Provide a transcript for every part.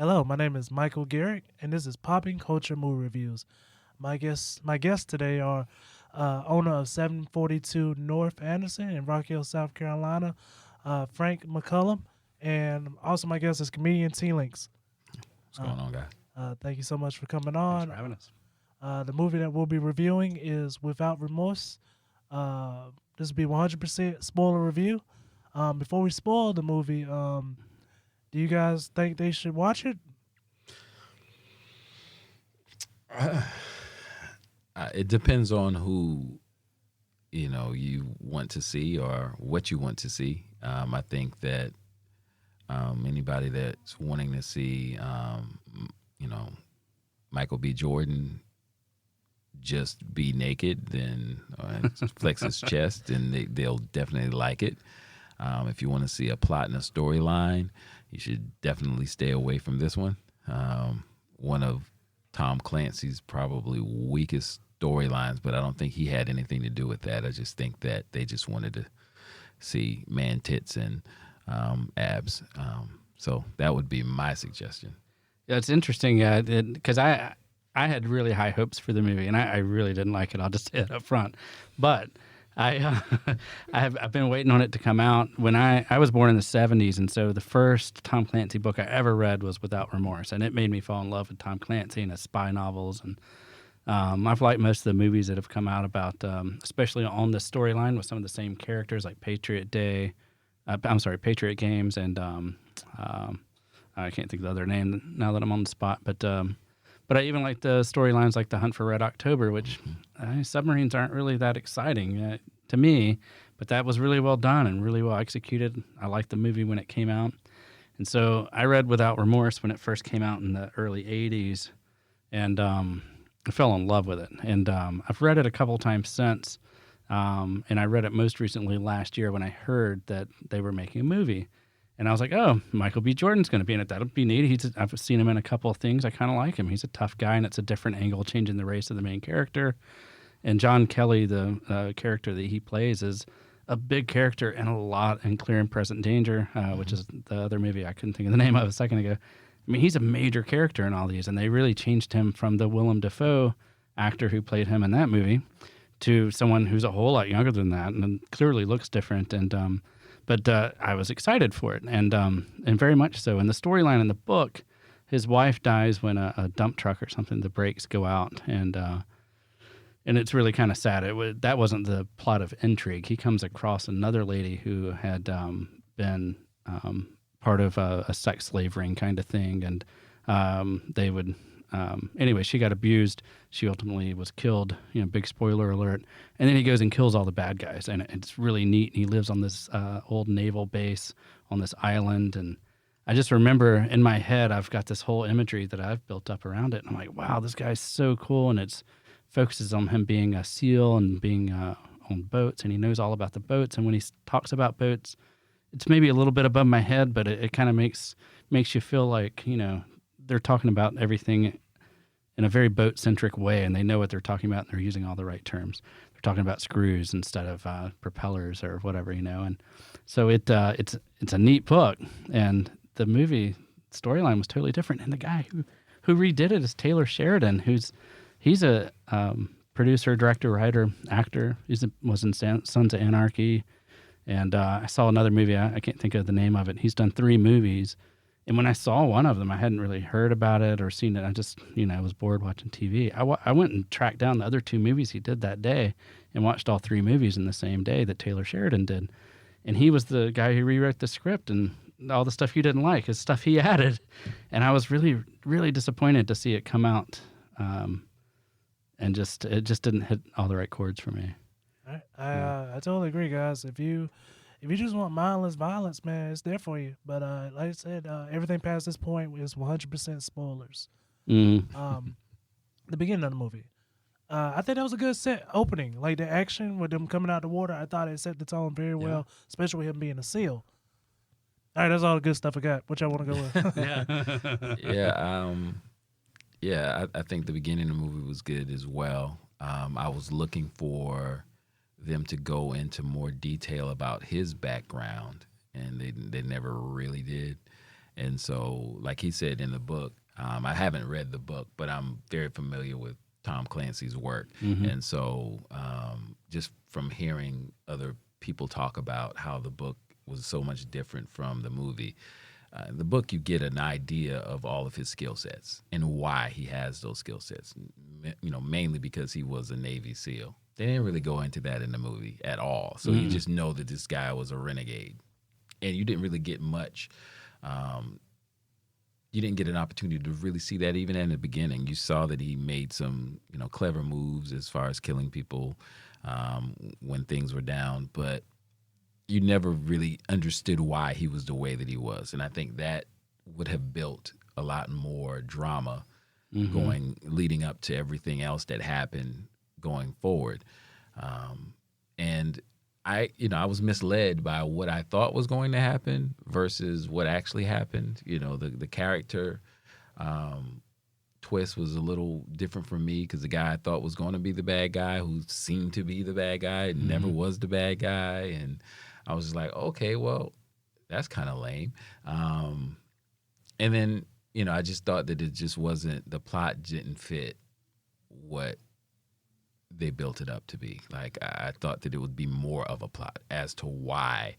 Hello, my name is Michael Garrick, and this is PoppinCulture Movie Reviews. My guests today are owner of 742 North Anderson in Rock Hill, South Carolina, Frank McCulum, and also my guest is comedian TLinks. What's going on, guys? Thank you so much for coming Thanks on. for having us. The movie that we'll be reviewing is Without Remorse. This will be 100% spoiler review. Before we spoil the movie, do you guys think they should watch it? It depends on who you want to see or what you want to see. I think that anybody that's wanting to see, Michael B. Jordan just be naked, then flex his chest, and they'll definitely like it. If you want to see a plot and a storyline, you should definitely stay away from this one. One of Tom Clancy's probably weakest storylines, but I don't think he had anything to do with that. I just think that they just wanted to see man tits and abs. So that would be my suggestion. Yeah, it's interesting because I had really high hopes for the movie, and I really didn't like it. I'll just say it up front. But I've been waiting on it to come out. When I was born in the 70s, and so the first Tom Clancy book I ever read was Without Remorse, and it made me fall in love with Tom Clancy and his spy novels. And I've liked most of the movies that have come out about, especially on the storyline with some of the same characters like Patriot Games, and I can't think of the other name now that I'm on the spot, but I even like the storylines like The Hunt for Red October, which submarines aren't really that exciting to me, but that was really well done and really well executed. I liked the movie when it came out. And so I read Without Remorse when it first came out in the early 80s, and I fell in love with it. And I've read it a couple times since, and I read it most recently last year when I heard that they were making a movie. And I was like, oh, Michael B. Jordan's going to be in it. That'll be neat. I've seen him in a couple of things. I kind of like him. He's a tough guy, and it's a different angle, changing the race of the main character. And John Kelly, the character that he plays, is a big character in Clear and Present Danger, which is the other movie I couldn't think of the name of a second ago. I mean, he's a major character in all these, and they really changed him from the Willem Dafoe actor who played him in that movie to someone who's a whole lot younger than that and clearly looks different. And But I was excited for it, and very much so. And the storyline in the book, his wife dies when a dump truck or something, the brakes go out, and it's really kind of sad. That wasn't the plot of Intrigue. He comes across another lady who had been part of a sex slave ring kind of thing, and they would. Anyway, she got abused. She ultimately was killed. Big spoiler alert. And then he goes and kills all the bad guys, and it's really neat. He lives on this old naval base on this island, and I just remember in my head I've got this whole imagery that I've built up around it. And I'm like, wow, this guy's so cool, and it focuses on him being a SEAL and being on boats, and he knows all about the boats. And when he talks about boats, it's maybe a little bit above my head, but it kind of makes you feel like they're talking about everything in a very boat-centric way, and they know what they're talking about, and they're using all the right terms. They're talking about screws instead of propellers or whatever, And so it's a neat book, and the movie storyline was totally different. And the guy who redid it is Taylor Sheridan, he's a producer, director, writer, actor. Was in Sons of Anarchy, and I saw another movie. I can't think of the name of it. He's done 3 movies. And when I saw one of them, I hadn't really heard about it or seen it. I just, I was bored watching TV. I went and tracked down the other 2 movies he did that day and watched all 3 movies in the same day that Taylor Sheridan did. And he was the guy who rewrote the script, and all the stuff you didn't like is stuff he added. And I was really, really disappointed to see it come out. And it just didn't hit all the right chords for me. I totally agree, guys. If you just want mindless violence, man, it's there for you. But like I said, everything past this point is 100% spoilers. The beginning of the movie. I think that was a good set opening. Like the action with them coming out the water, I thought it set the tone very well, especially with him being a SEAL. All right, that's all the good stuff I got. What y'all want to go with? I think the beginning of the movie was good as well. I was looking for them to go into more detail about his background, and they never really did. And so, like he said in the book, I haven't read the book, but I'm very familiar with Tom Clancy's work. And so just from hearing other people talk about how the book was so much different from the movie, in the book you get an idea of all of his skill sets and why he has those skill sets, mainly because he was a Navy SEAL. They didn't really go into that in the movie at all. So you just know that this guy was a renegade. And you didn't really get much. You didn't get an opportunity to really see that even in the beginning. You saw that he made some, clever moves as far as killing people when things were down, but you never really understood why he was the way that he was. And I think that would have built a lot more drama leading up to everything else that happened going forward. And I was misled by what I thought was going to happen versus what actually happened. The character twist was a little different for me because the guy I thought was going to be the bad guy, who seemed to be the bad guy, never was the bad guy. And I was just like, okay, well, that's kind of lame. And then, I just thought that it just wasn't, the plot didn't fit what they built it up to be. Like, I thought that it would be more of a plot as to why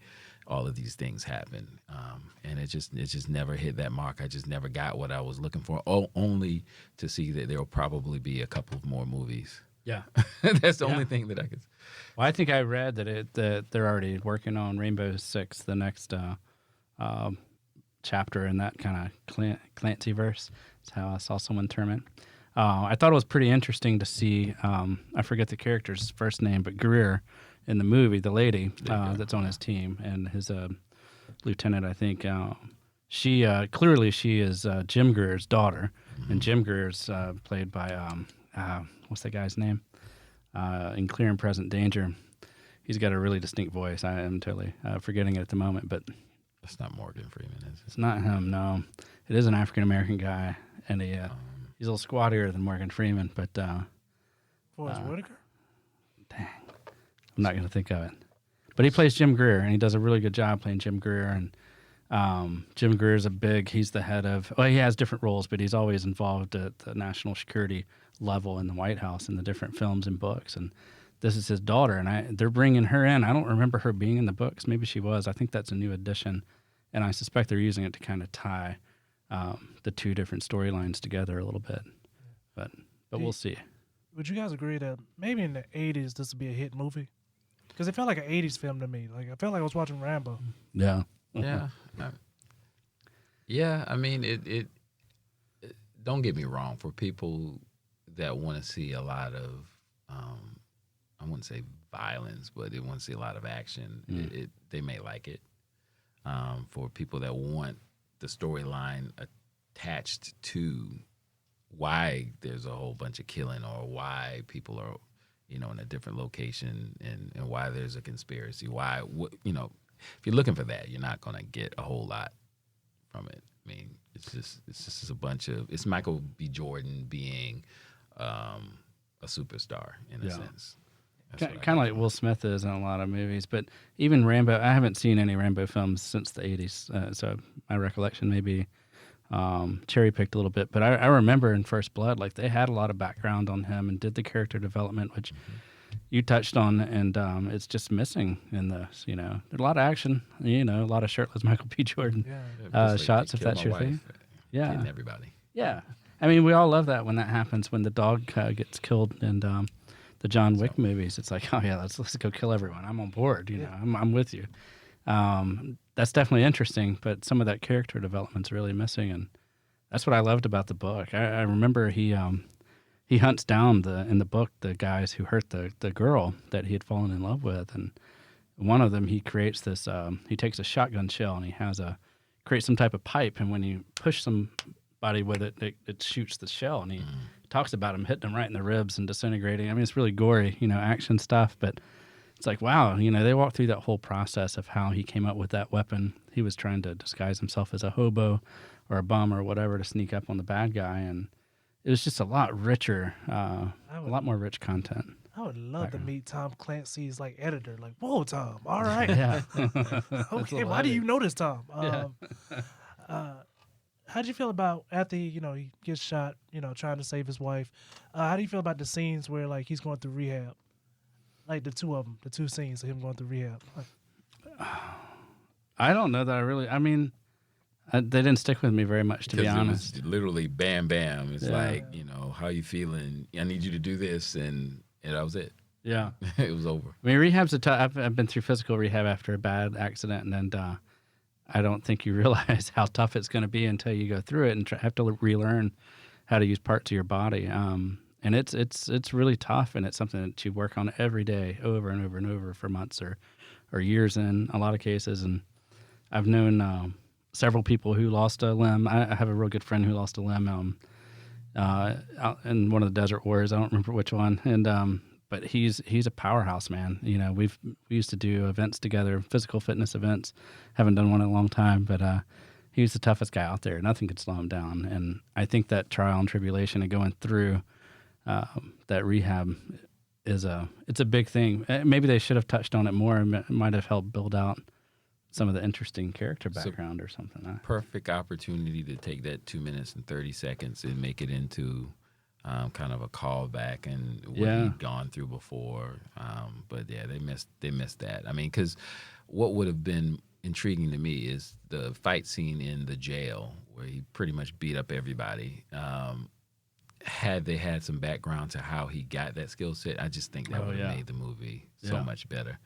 all of these things happen. And it just never hit that mark. I just never got what I was looking for, only to see that there will probably be a couple of more movies. Yeah. That's the only thing that I could. Well, I think I read that they're already working on Rainbow Six, the next chapter in that kind of Clancy verse. That's how I saw someone term it. I thought it was pretty interesting to see, I forget the character's first name, but Greer in the movie, the lady that's on his team, and his lieutenant, I think, she is Jim Greer's daughter, and Jim Greer's played by, what's that guy's name? In Clear and Present Danger. He's got a really distinct voice. I am totally forgetting it at the moment, but That's not Morgan Freeman, is it? It's not him, no. It is an African-American guy, and he's a little squattier than Morgan Freeman, but... Forrest Whitaker? Dang. I'm not going to think of it. But he plays Jim Greer, and he does a really good job playing Jim Greer, and Jim Greer is he's the head of... Well, he has different roles, but he's always involved at the national security level in the White House in the different films and books, and this is his daughter, and they're bringing her in. I don't remember her being in the books. Maybe she was. I think that's a new addition, and I suspect they're using it to kind of tie the two different storylines together a little bit. But we'll see. Would you guys agree that maybe in the 80s this would be a hit movie? Because it felt like an 80s film to me. Like I felt like I was watching Rambo. Yeah. Yeah. Yeah, I mean, it don't get me wrong. For people that want to see a lot of, I wouldn't say violence, but they want to see a lot of action, they may like it. For people that want the storyline attached to why there's a whole bunch of killing or why people are, in a different location and why there's a conspiracy, if you're looking for that, you're not going to get a whole lot from it. I mean, it's just a bunch of, it's Michael B. Jordan being a superstar in a sense. Kind of like Will Smith is in a lot of movies, but even Rambo, I haven't seen any Rambo films since the 80s, so my recollection may be cherry-picked a little bit, but I remember in First Blood, like, they had a lot of background on him and did the character development, which you touched on, and it's just missing in this, There's a lot of action, a lot of shirtless Michael B. Jordan shots, if that's your thing. Yeah. Kidding everybody. Yeah. I mean, we all love that when that happens, when the dog gets killed, and the John Wick movies, it's like, oh yeah, let's go kill everyone. I'm on board, I'm with you. That's definitely interesting, but some of that character development's really missing, and that's what I loved about the book. I remember he hunts down in the book the guys who hurt the girl that he had fallen in love with, and one of them he creates this. He takes a shotgun shell and he creates some type of pipe, and when you push somebody with it shoots the shell, and he talks about him hitting them right in the ribs and disintegrating. I mean, it's really gory, action stuff, but it's like, wow, they walked through that whole process of how he came up with that weapon. He was trying to disguise himself as a hobo or a bum or whatever to sneak up on the bad guy, and it was just a lot richer, a lot more rich content. I would love to meet Tom Clancy's editor. Like, whoa, Tom, all right. Yeah. Okay, why do you know this, Tom? How'd you feel about after he gets shot, trying to save his wife? How do you feel about the scenes where like he's going through rehab, like the two of them, the two scenes of him going through rehab? I don't know that I really. I mean, they didn't stick with me very much, to be honest. It was literally bam, bam. It's Yeah. like, how you feeling? I need you to do this, and that was it. Yeah. It was over. I mean, rehab's a tough. I've been through physical rehab after a bad accident, and I don't think you realize how tough it's going to be until you go through it and have to relearn how to use parts of your body. And it's really tough, and it's something that you work on every day, over and over and over for months or years in a lot of cases. And I've known several people who lost a limb. I have a real good friend who lost a limb out in one of the desert wars. I don't remember which one, and but he's a powerhouse, man. We used to do events together, physical fitness events. Haven't done one in a long time, but he was the toughest guy out there. Nothing could slow him down. And I think that trial and tribulation of going through that rehab it's a big thing. Maybe they should have touched on it more. It might have helped build out some of the interesting character background or something. Perfect opportunity to take that 2 minutes and 30 seconds and make it into kind of a callback and what he'd gone through before. But yeah, they missed that. I mean, because what would have been intriguing to me is the fight scene in the jail where he pretty much beat up everybody. Had they had some background to how he got that skill set, I just think that would have made the movie so much better.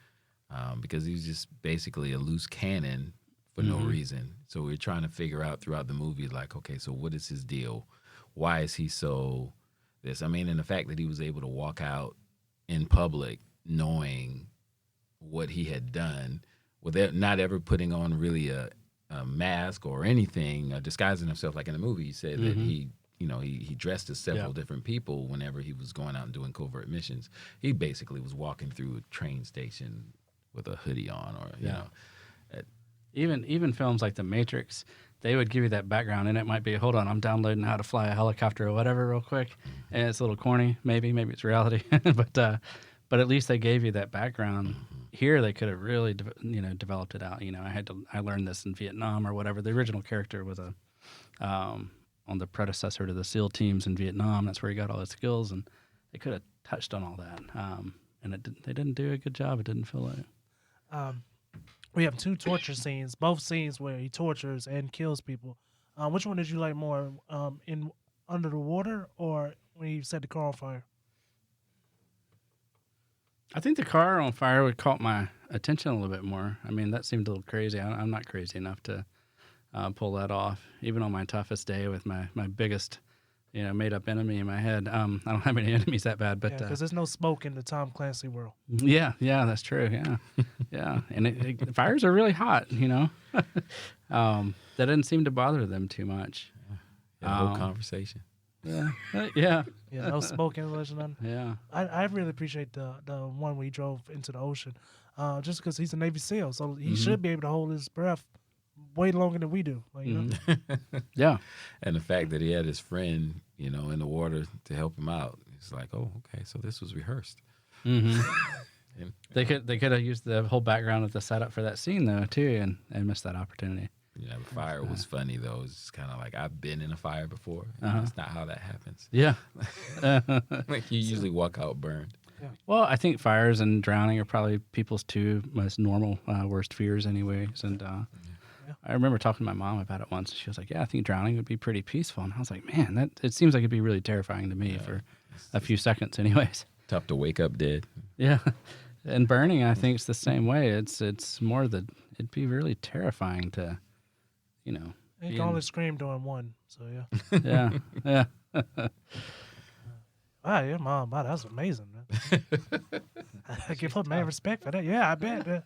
Because he was just basically a loose cannon for no reason. So we're trying to figure out throughout the movie, like, okay, so what is his deal? Why is he so this? I mean, and the fact that he was able to walk out in public knowing what he had done without not ever putting on really a mask or anything, disguising himself like in the movie. He said that he dressed as several different people whenever he was going out and doing covert missions. He basically was walking through a train station with a hoodie on, or you know, even films like The Matrix, they would give you that background, and it might be, hold on, I'm downloading how to fly a helicopter or whatever real quick, and it's a little corny, maybe it's reality, but at least they gave you that background. Here they could have really developed it out. I learned this in Vietnam or whatever. The original character was on the predecessor to the SEAL teams in Vietnam. That's where he got all his skills, and they could have touched on all that. And they didn't do a good job. It didn't feel like it. We have two torture scenes, both scenes where he tortures and kills people. Which one did you like more, in Under the Water or when he set the car on fire? I think the car on fire would caught my attention a little bit more. I mean, that seemed a little crazy. I'm not crazy enough to pull that off. Even on my toughest day with my biggest, made-up enemy in my head. I don't have any enemies that bad, but because there's no smoke in the Tom Clancy world. Yeah, that's true. Yeah, yeah, and fires are really hot. That didn't seem to bother them too much. The whole conversation. Yeah. No smoke inhalation. Nothing. Yeah. I really appreciate the one where he drove into the ocean, just because he's a Navy SEAL, so he should be able to hold his breath way longer than we do. Yeah. And the fact that he had his friend, in the water to help him out, it's like, oh, okay, so this was rehearsed. They could have used the whole background of the setup for that scene though too, and missed that opportunity. The fire was funny though. It's kind of like I've been in a fire before. That's not how that happens. Yeah. Like you usually walk out burned. Yeah. Well, I think fires and drowning are probably people's two most normal worst fears anyways. And I remember talking to my mom about it once. She was like, yeah, I think drowning would be pretty peaceful. And I was like, man, it seems like it'd be really terrifying to me for a few seconds anyways. Tough to wake up dead. Yeah. And burning, I think it's the same way. It's more that it'd be really terrifying to, You can only scream during one, so yeah. Yeah. Wow, your mom, wow, that's amazing, man. I give her mad respect for that. Yeah, I bet. Man.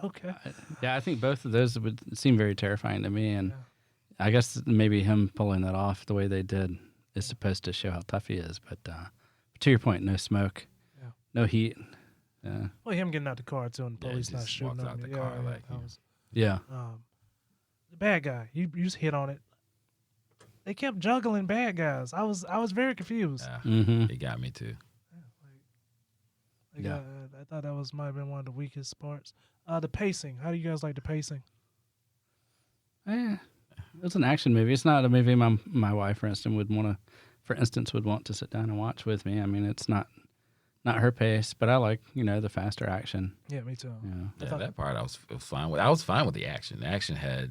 Okay. Yeah, I think both of those would seem very terrifying to me, and I guess maybe him pulling that off the way they did is supposed to show how tough he is. But to your point, no smoke, no heat. Well, him getting out the car too, and the police not shooting walks out him. the car The bad guy, you just hit on it. They kept juggling bad guys. I was very confused. Yeah, They got me too. I thought that might have been one of the weakest parts. The pacing. How do you guys like the pacing? It's an action movie. It's not a movie my wife, for instance, would want to sit down and watch with me. I mean, it's not her pace, but I like the faster action. Yeah, me too. Yeah, that part I was fine with. I was fine with the action. The action had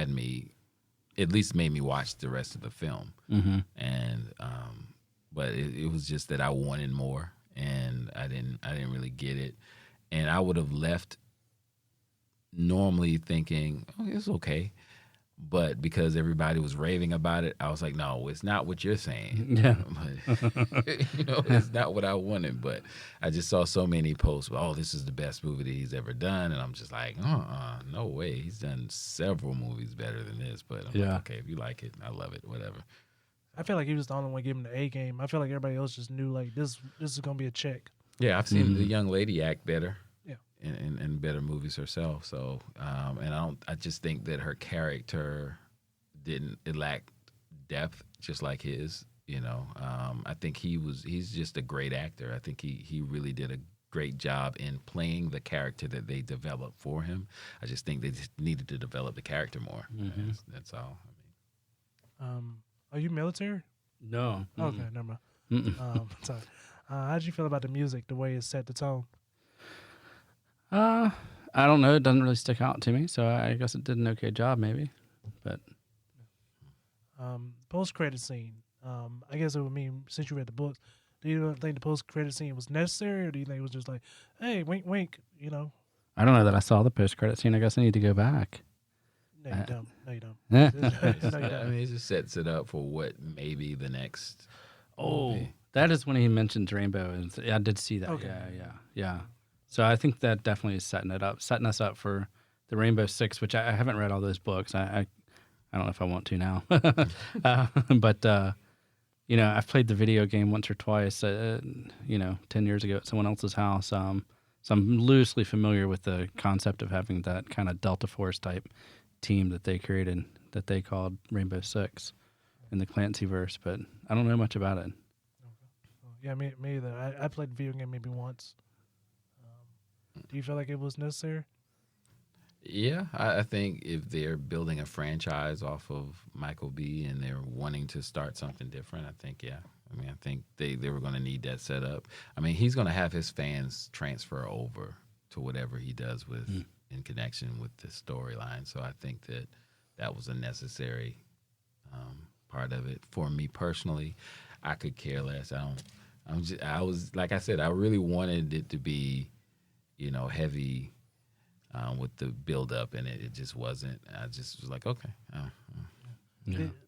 me, at least made me watch the rest of the film. Mm-hmm. And but it was just that I wanted more, and I didn't really get it, and I would have left normally thinking, oh, it's okay. But because everybody was raving about it, I was like, no, it's not what you're saying. Yeah. It's not what I wanted. But I just saw so many posts, oh, this is the best movie that he's ever done. And I'm just like, no way. He's done several movies better than this. But I'm like, okay, if you like it, I love it, whatever. I feel like he was the only one giving the A game. I feel like everybody else just knew, like, this is going to be a check. Yeah, I've seen the young lady act better. Yeah. In better movies herself. So, and I just think that her character it lacked depth, just like his. I think he's just a great actor. I think he really did a great job in playing the character that they developed for him. I just think they just needed to develop the character more. Mm-hmm. That's all. Are you military? No. Okay, never mind. Sorry. How'd you feel about the music, the way it set the tone? I don't know. It doesn't really stick out to me, so I guess it did an okay job, maybe. But post-credit scene. I guess it would mean, since you read the books, do you think the post-credit scene was necessary, or do you think it was just like, hey, wink, wink, I don't know that I saw the post-credit scene. I guess I need to go back. No, you don't. No, you don't. I mean, it just sets it up for what maybe the next. movie. That is when he mentions Rainbow, and I did see that. Okay. Yeah. So I think that definitely is setting us up for the Rainbow Six, which I haven't read all those books. I don't know if I want to now, but I've played the video game once or twice. 10 years ago at someone else's house. So I'm loosely familiar with the concept of having that kind of Delta Force type team that they created, that they called Rainbow Six in the Clancy verse, but I don't know much about it. Yeah, me either. I played the video game maybe once. Do you feel like it was necessary? Yeah, I think if they're building a franchise off of Michael B. and they're wanting to start something different, I think, yeah. I mean, I think they were going to need that setup. I mean, he's going to have his fans transfer over to whatever he does with in connection with the storyline. So I think that was a necessary part of it. For me personally, I could care less. I was like I said, I really wanted it to be, heavy with the build up, and it just wasn't. I just was like, okay.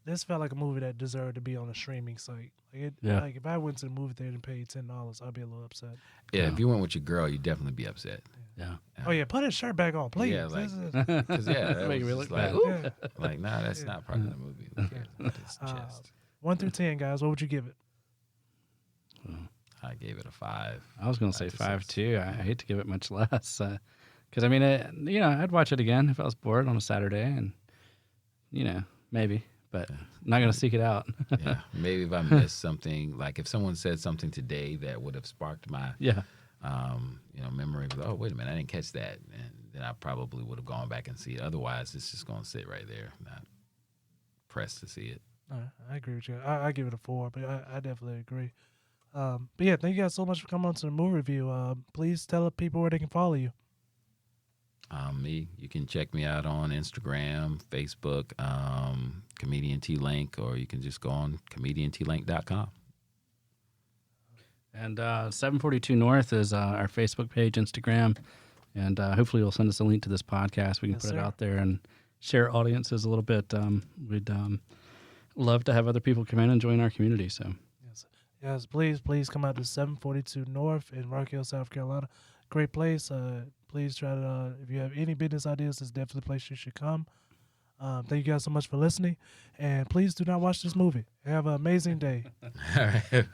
This felt like a movie that deserved to be on a streaming site. Like if I went to the movie theater and paid $10, I'd be a little upset. Yeah, if you went with your girl, you'd definitely be upset. Yeah. Oh yeah, put his shirt back on, please. Yeah, because that Make was me just look like, bad. like, nah, that's not part of the movie. Who cares about his chest? 1 through 10, guys. What would you give it? I gave it a 5. I was going to say 5 to 5 6. too. I hate to give it much less, because I mean, I'd watch it again if I was bored on a Saturday, and maybe, but not going to seek it out. Yeah, maybe if I missed something, like if someone said something today that would have sparked my memory of, oh, wait a minute, I didn't catch that, and then I probably would have gone back and see it. Otherwise, it's just going to sit right there, not pressed to see it. I agree with you. I give it a 4, but I definitely agree. But yeah, thank you guys so much for coming on to the movie review. Please tell people where they can follow you. You can check me out on Instagram, Facebook, Comedian TLink, or you can just go on comediantlink.com. And 742 North is our Facebook page, Instagram, and hopefully you'll send us a link to this podcast. We can put it out there and share audiences a little bit. We'd love to have other people come in and join our community. So yes, please come out to 742 North in Rock Hill, South Carolina. Great place. Please try to, if you have any business ideas, it's definitely the place you should come. Thank you guys so much for listening. And please do not watch this movie. Have an amazing day. All right.